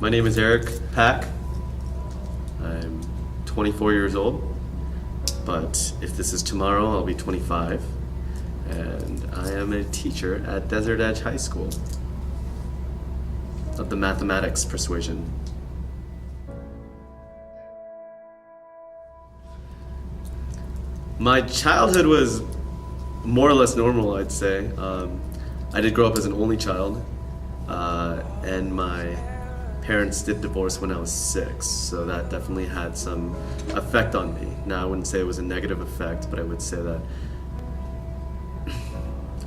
My name is Eric Pack. I'm 24 years old, but if this is tomorrow, I'll be 25. And I am a teacher at Desert Edge High School of the mathematics persuasion. My childhood was more or less normal, I'd say. I did grow up as an only child, and my parents did divorce when I was 6, so that definitely had some effect on me. Now, I wouldn't say it was a negative effect, but I would say that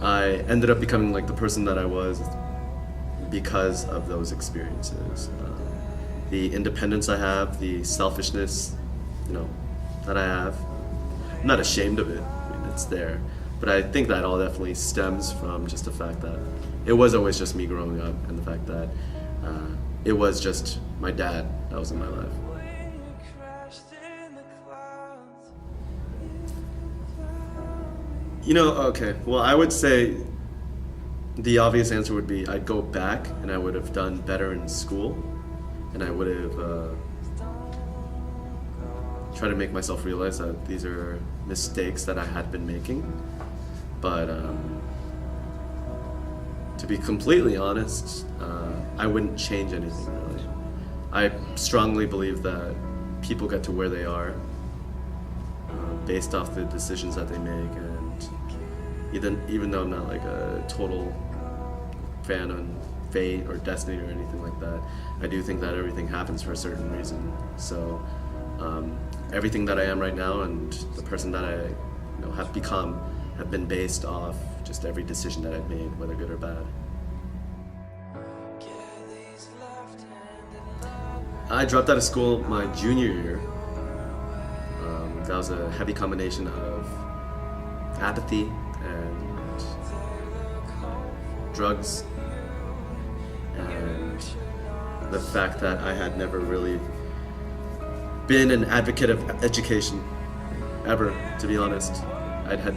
I ended up becoming like the person that I was because of those experiences. The independence I have, the selfishness, that I have. I'm not ashamed of it. I mean, it's there. But I think that all definitely stems from just the fact that it was always just me growing up, and the fact that it was just my dad that was in my life. Okay, well, I would say the obvious answer would be I'd go back and I would have done better in school, and I would have tried to make myself realize that these are mistakes that I had been making. But to be completely honest, I wouldn't change anything really. I strongly believe that people get to where they are based off the decisions that they make, and even though I'm not like a total fan on fate or destiny or anything like that, I do think that everything happens for a certain reason. So everything that I am right now and the person that I have become have been based off just every decision that I've made, whether good or bad. I dropped out of school my junior year. That was a heavy combination of apathy and drugs, and the fact that I had never really been an advocate of education, ever, to be honest. I had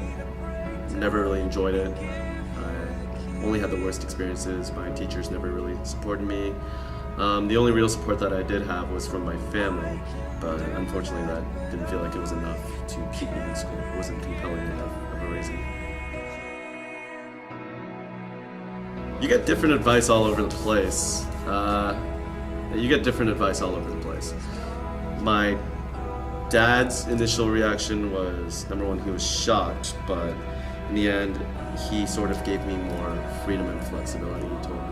never really enjoyed it. I only had the worst experiences. My teachers never really supported me. The only real support that I did have was from my family, but unfortunately that didn't feel like it was enough to keep me in school. It wasn't compelling enough of a reason. You get different advice all over the place. My dad's initial reaction was, number one, he was shocked, but in the end, he sort of gave me more freedom and flexibility. He told me,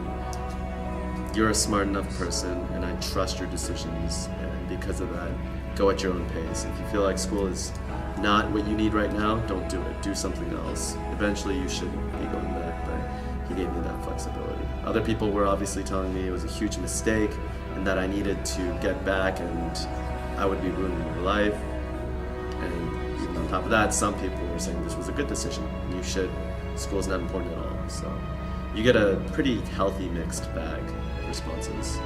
"You're a smart enough person, and I trust your decisions, and because of that, go at your own pace. If you feel like school is not what you need right now, don't do it. Do something else. Eventually, you shouldn't be going back," but he gave me that flexibility. Other people were obviously telling me it was a huge mistake, and that I needed to get back, and I would be ruining my life. And even on top of that, some people were saying this was a good decision. School's not important at all. So you get a pretty healthy mixed bag of responses.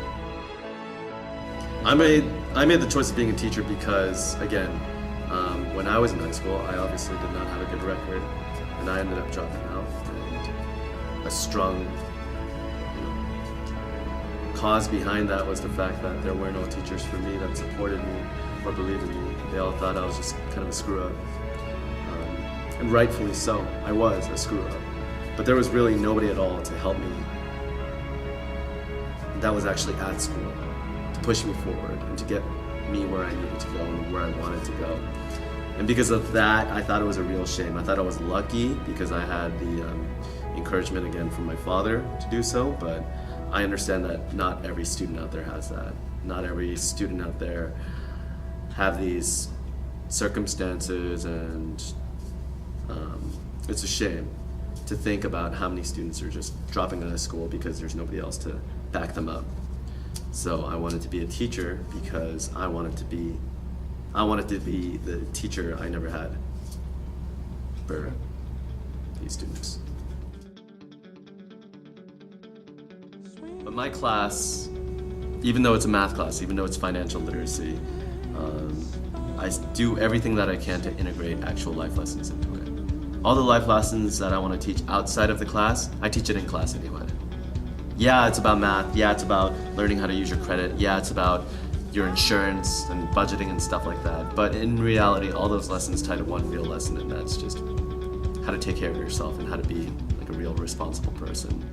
I made the choice of being a teacher because, again, when I was in high school, I obviously did not have a good record, and I ended up dropping out. And a strong cause behind that was the fact that there were no teachers for me that supported me or believed in me. They all thought I was just kind of a screw up. And rightfully so, I was a screw up. But there was really nobody at all to help me that was actually at school to push me forward and to get me where I needed to go and where I wanted to go. And because of that, I thought it was a real shame. I thought I was lucky because I had the encouragement again from my father to do so, but I understand that not every student out there has that. Not every student out there have these circumstances, and it's a shame to think about how many students are just dropping out of school because there's nobody else to back them up. So I wanted to be a teacher because I wanted to be the teacher I never had for these students. But my class, even though it's a math class, even though it's financial literacy, I do everything that I can to integrate actual life lessons into it. All the life lessons that I want to teach outside of the class, I teach it in class anyway. Yeah, it's about math. Yeah, it's about learning how to use your credit. Yeah, it's about your insurance and budgeting and stuff like that. But in reality, all those lessons tie to one real lesson, and that's just how to take care of yourself and how to be like a real responsible person.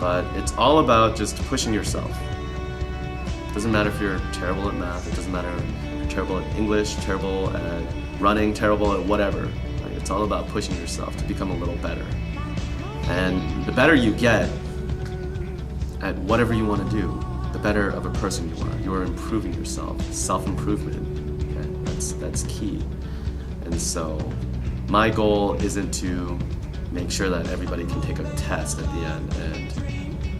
But it's all about just pushing yourself. It doesn't matter if you're terrible at math, it doesn't matter if you're terrible at English, terrible at running, terrible at whatever. Like, it's all about pushing yourself to become a little better. And the better you get at whatever you want to do, the better of a person you are. You are improving yourself. Self-improvement, okay? That's key. And so my goal isn't to make sure that everybody can take a test at the end and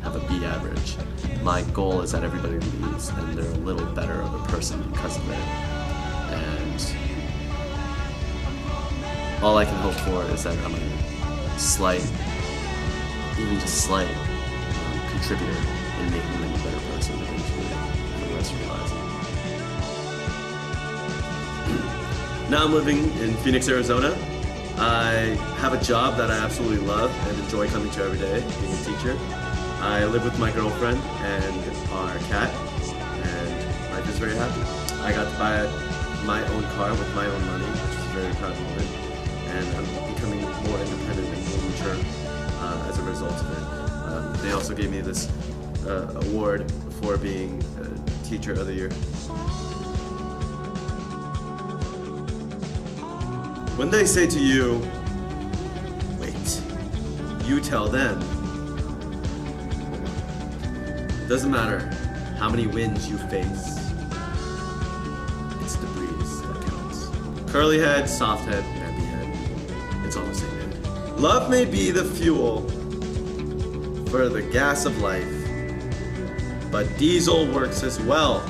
have a B average. My goal is that everybody leaves and they're a little better of a person because of it. And all I can hope for is that I'm a slight, even just slight, contributor in making them a better person eventually for the rest of your lives. Now I'm living in Phoenix, Arizona. I have a job that I absolutely love and enjoy coming to every day, being a teacher. I live with my girlfriend and our cat, and life is very happy. I got to buy my own car with my own money, which is a very proud moment, and I'm becoming more independent and more mature as a result of it. They also gave me this award for being Teacher of the Year. When they say to you, wait, you tell them. Doesn't matter how many winds you face. It's the breeze that counts. Curly head, soft head, nappy head. It's all the same end. Love may be the fuel for the gas of life, but diesel works as well.